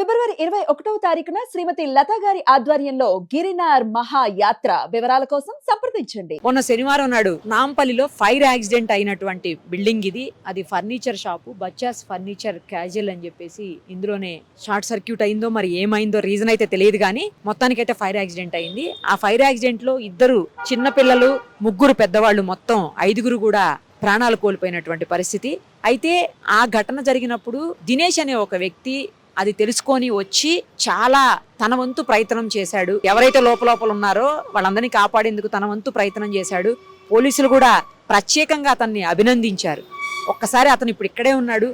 ఫిబ్రవరి 21వ తారీఖున శ్రీమతి లతా గారి ఆధ్వర్యంలో గిరినార్ మహాయాత్ర వివరాల కోసం సంప్రదించండి. మొన్న శనివారం నాడు నాంపల్లిలో ఫైర్ యాక్సిడెంట్ అయినటువంటి బిల్డింగ్ ఇది. అది ఫర్నిచర్ షాపు, బచ్చాస్ ఫర్నిచర్ క్యాజువల్ అని చెప్పేసి ఇందులోనే షార్ట్ సర్క్యూట్ అయిందో మరి ఏమైందో రీజన్ అయితే తెలియదు, కానీ మొత్తానికైతే ఫైర్ యాక్సిడెంట్ అయింది. ఆ ఫైర్ యాక్సిడెంట్ లో 2 చిన్న పిల్లలు, 3 పెద్దవాళ్ళు, మొత్తం 5 కూడా ప్రాణాలు కోల్పోయినటువంటి పరిస్థితి. అయితే ఆ ఘటన జరిగినప్పుడు దినేష్ అనే ఒక వ్యక్తి అది తెలుసుకొని వచ్చి చాలా తన వంతు ప్రయత్నం చేశాడు. ఎవరైతే లోపల ఉన్నారో వాళ్ళందరినీ కాపాడేందుకు తన వంతు ప్రయత్నం చేశాడు. పోలీసులు కూడా ప్రత్యేకంగా అతన్ని అభినందించారు. ఒక్కసారి అతను ఇప్పుడు ఇక్కడే ఉన్నాడు,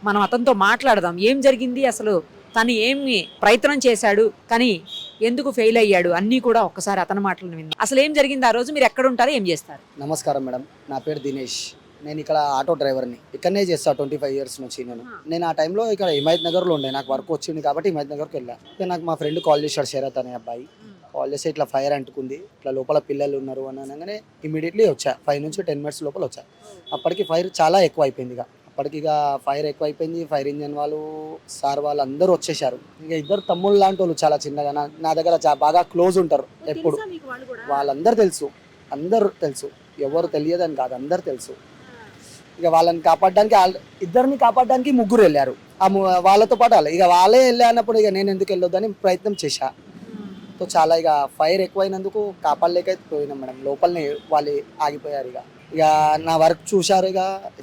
మనం అతనితో మాట్లాడదాం. ఏం జరిగింది, అసలు తను ఏమి ప్రయత్నం చేశాడు, కానీ ఎందుకు ఫెయిల్ అయ్యాడు, అన్నీ కూడా ఒక్కసారి అతని మాటలను విందాం. అసలు ఏం జరిగింది ఆ రోజు, మీరు ఎక్కడ ఉంటారో, ఏం చేస్తారు? నమస్కారం మేడం, నా పేరు దినేష్. నేను ఇక్కడ ఆటో డ్రైవర్ని, ఇక్కడనే చేస్తాను 25 ఇయర్స్ నుంచి. నేను ఆ టైంలో ఇక్కడ హిమాయత్ నగర్లో ఉండే, నాకు వర్క్ వచ్చింది కాబట్టి హిమాయత్ నగర్కి వెళ్ళాను. నాకు మా ఫ్రెండ్ కాల్ చేశాడు, శరత్ అనే అబ్బాయి. కాల్ చేస్తే ఇట్లా ఫైర్ అంటుకుంది, ఇట్లా లోపల పిల్లలు ఉన్నారు అని అనగానే ఇమీడియట్లీ వచ్చా. 5 నుంచి 10 మినిట్స్ లోపల వచ్చా. అప్పటికి ఫైర్ చాలా ఎక్కువ అయిపోయింది. అప్పటికి ఫైర్ ఎక్కువ అయిపోయింది. ఫైర్ ఇంజన్ వాళ్ళు, సార్ వాళ్ళు అందరూ వచ్చేసారు. ఇక 2 తమ్ముళ్ళు లాంటి వాళ్ళు, చాలా చిన్నగా నా దగ్గర బాగా క్లోజ్ ఉంటారు ఎప్పుడు. వాళ్ళందరూ తెలుసు, అందరూ తెలుసు, ఎవరు తెలియదని కాదు, అందరు తెలుసు. ఇక వాళ్ళని కాపాడడానికి, 2 కాపాడడానికి 3 వెళ్ళారు. వాళ్ళతో పాటు ఇక వాళ్ళే వెళ్ళానప్పుడు ఇక నేను ఎందుకు వెళ్ళొద్దని ప్రయత్నం చేశా. సో చాలా ఇక ఫైర్ ఎక్కువైనందుకు కాపాడలేకపోయినాం మేడం. లోపలనే వాళ్ళు ఆగిపోయారు. ఇక నా వర్క్ చూశారు, ఇక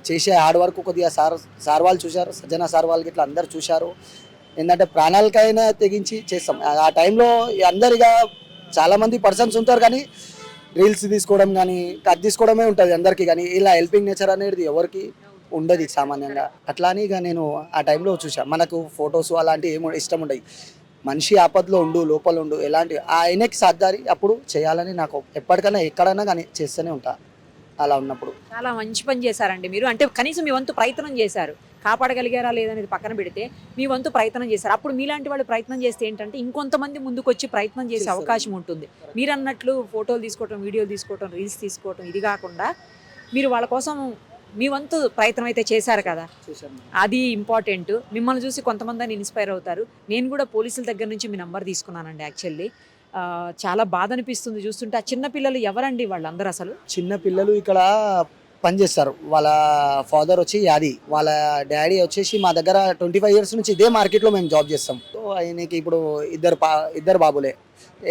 చేసే హార్డ్ వర్క్ కొద్దిగా సార్ వాళ్ళు చూశారు, సజ్జన సార్ వాళ్ళకి ఇట్లా అందరు చూశారు. ఏంటంటే ప్రాణాలకైనా తెగించి చేస్తాం. ఆ టైంలో అందరు ఇక చాలామంది పర్సన్స్ ఉంటారు, కానీ రీల్స్ తీసుకోవడం కానీ కట్ తీసుకోవడమే ఉంటుంది అందరికీ, కానీ ఇలా హెల్పింగ్ నేచర్ అనేది ఎవరికి ఉండదు సామాన్యంగా. అట్లా అని ఇక నేను ఆ టైంలో చూసాను. మనకు ఫొటోస్ అలాంటివి ఏమో ఇష్టం ఉండవు. మనిషి ఆపదలో ఉండు, లోపల ఉండు, ఎలాంటి ఆయనకి సాధ్యారి అప్పుడు చేయాలని నాకు ఎప్పటికైనా ఎక్కడైనా కానీ చేస్తూనే ఉంటా. అలా ఉన్నప్పుడు చాలా మంచి పని చేశారండి మీరు. అంటే కనీసం మీ వంతు ప్రయత్నం చేశారు. కాపాడగలిగారా లేదనేది పక్కన పెడితే మీ వంతు ప్రయత్నం చేశారు. అప్పుడు మీలాంటి వాళ్ళు ప్రయత్నం చేస్తే ఏంటంటే ఇంకొంతమంది ముందుకు వచ్చి ప్రయత్నం చేసే అవకాశం ఉంటుంది. మీరు అన్నట్లు ఫోటోలు తీసుకోవటం, వీడియోలు తీసుకోవటం, రీల్స్ తీసుకోవటం, ఇది కాకుండా మీరు వాళ్ళ కోసం మీ వంతు ప్రయత్నం అయితే చేశారు కదా, అది ఇంపార్టెంట్. మిమ్మల్ని చూసి కొంతమంది ఇన్స్పైర్ అవుతారు. నేను కూడా పోలీసుల దగ్గర నుంచి మీ నంబర్ తీసుకున్నానండి. యాక్చువల్లీ చాలా బాధ అనిపిస్తుంది చూస్తుంటే. ఆ చిన్నపిల్లలు ఎవరండి వాళ్ళందరూ? అసలు చిన్నపిల్లలు ఇక్కడ పనిచేస్తారు. వాళ్ళ ఫాదర్ వచ్చి యాది, వాళ్ళ డాడీ వచ్చేసి మా దగ్గర 25 ఇయర్స్ నుంచి ఇదే మార్కెట్లో మేము జాబ్ చేస్తాం. సో ఆయనకి ఇప్పుడు ఇద్దరు బాబులే.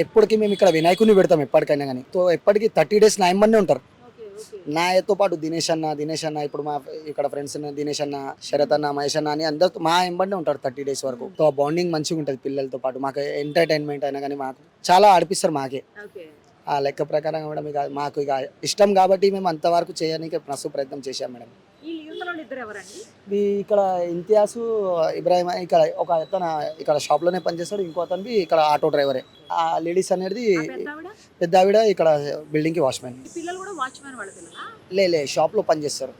ఎప్పటికీ మేము ఇక్కడ వినాయకుని పెడతాం ఎప్పటికైనా కానీ. సో ఎప్పటికీ 30 days నా ఎంబడినే ఉంటారు. నాతో పాటు దినేష్ అన్న ఇప్పుడు మా ఇక్కడ ఫ్రెండ్స్ దినేష్ అన్న, శరత్ అన్న, మహేష్ అన్న అని అందరితో మా ఎంబడినే ఉంటారు 30 days వరకు. సో బాండింగ్ మంచిగా ఉంటుంది పిల్లలతో పాటు. మాకు ఎంటర్టైన్మెంట్ అయినా కానీ మాకు చాలా ఆడిపిస్తారు. మాకే ఆ లెక్క ప్రకారం మేడం ఇక మాకు ఇక ఇష్టం కాబట్టి మేము అంతవరకు చేయడానికి మస్తు ప్రయత్నం చేశాం మేడం. ఇక్కడ ఇంతియాసు, ఇబ్రాహిం, ఇక్కడ ఒక అతను ఇక్కడ షాప్లోనే పనిచేస్తాడు. ఇంకో అతను ఇక్కడ ఆటో డ్రైవరే. ఆ లేడీస్ అనేది పెద్ద ఆవిడ ఇక్కడ బిల్డింగ్కి వాచ్మెన్. లే షాప్లో పనిచేస్తారు.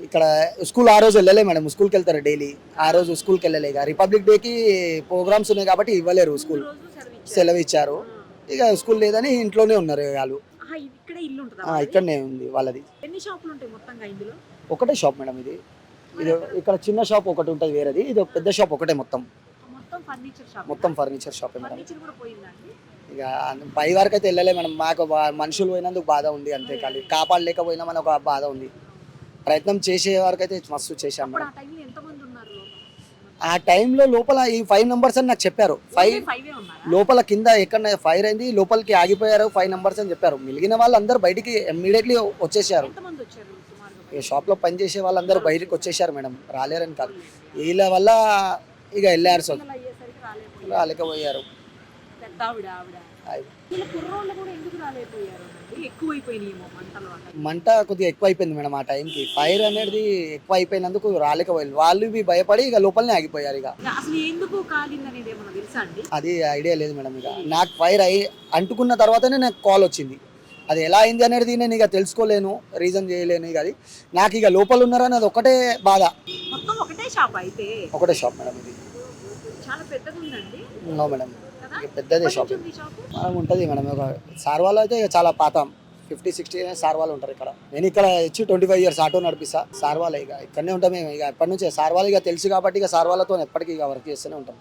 ఇక్కడ స్కూల్ ఆ రోజు వెళ్ళలే మేడం, స్కూల్కి వెళ్తారు డైలీ. ఆ రోజు స్కూల్కి వెళ్ళలే. ఇక రిపబ్లిక్ డేకి ప్రోగ్రామ్స్ ఉన్నాయి కాబట్టి ఇవ్వలేరు, స్కూల్ సెలవు ఇచ్చారు. ఇక స్కూల్ లేదని ఇంట్లోనే ఉన్నారు వాళ్ళు. ఇక్కడనే ఉంది వాళ్ళది. ఒకటే షాప్ మేడం. ఇది ఇక్కడ చిన్న షాప్ ఒకటి ఉంటుంది వేరేది, ఇది పెద్ద షాప్ ఒకటే. మొత్తం ఫర్నిచర్ షాప్ మేడం. ఇక పై వరకు అయితే వెళ్ళలే మేడం. మాకు మనుషులు పోయినందుకు బాధ ఉంది అంతే, కానీ కాపాడలేకపోయినామని ఒక బాధ ఉంది. ప్రయత్నం చేసే వరకు అయితే మస్తు చేశాం మేడం. ఆ టైంలో లోపల ఈ 5 numbers అని నాకు చెప్పారు. 5 లోపల కింద ఎక్కడ ఫైర్ అయింది, లోపలికి ఆగిపోయారు 5 numbers అని చెప్పారు. మిగిలిన వాళ్ళు అందరూ బయటికి ఇమ్మీడియట్లీ వచ్చేసారు. షాప్లో పనిచేసే వాళ్ళందరూ బయటికి వచ్చేసారు మేడం, రాలేరని కాదు. వీళ్ళ వల్ల ఇక వెళ్ళారు, సో రాలేకపోయారు. మంట కొద్దిగా ఎక్కువ అయిపోయింది మేడం. ఆ టైంకి ఫైర్ అనేది ఎక్కువ అయిపోయినందుకు రాలేకపోయింది. వాళ్ళు భయపడి ఇక లోపలనే ఆగిపోయారు. ఇక అది ఐడియా లేదు మేడం. ఇక నాకు ఫైర్ అంటుకున్న తర్వాతనే నాకు కాల్ వచ్చింది. అది ఎలా అయింది అనేది నేను ఇక తెలుసుకోలేను, రీజన్ చేయలేను. ఇక అది నాకు ఇక లోపల ఉన్నారని అది ఒకటే బాధ. ఒకటే షాప్ మేడం. ఇది నో మేడం, పెద్దదే షాప్ మనం ఉంటుంది మేడం. ఒక సార్ వాళ్ళు అయితే చాలా పాత 50-60 సార్ వాళ్ళు ఉంటారు ఇక్కడ. నేను ఇక్కడ వచ్చి 25 ఇయర్స్ ఆటో నడిపిస్తా. సార్ వాళ్ళే ఇక ఇక్కడనే ఉంటాం మేము. ఇక ఎప్పటి నుంచే సార్ వాళ్ళు ఇక తెలుసు కాబట్టి ఇక సార్ వాళ్ళతో ఎప్పటికీ ఇక వర్క్ చేస్తూనే ఉంటాం.